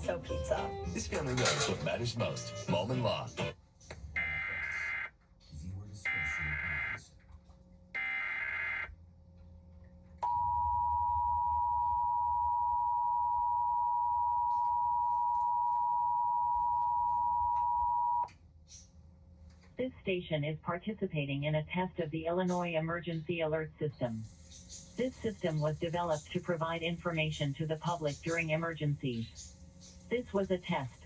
also pizza. This family knows what matters most. Mom and Law. This station is participating in a test of the Illinois Emergency Alert System. This system was developed to provide information to the public during emergencies. This was a test.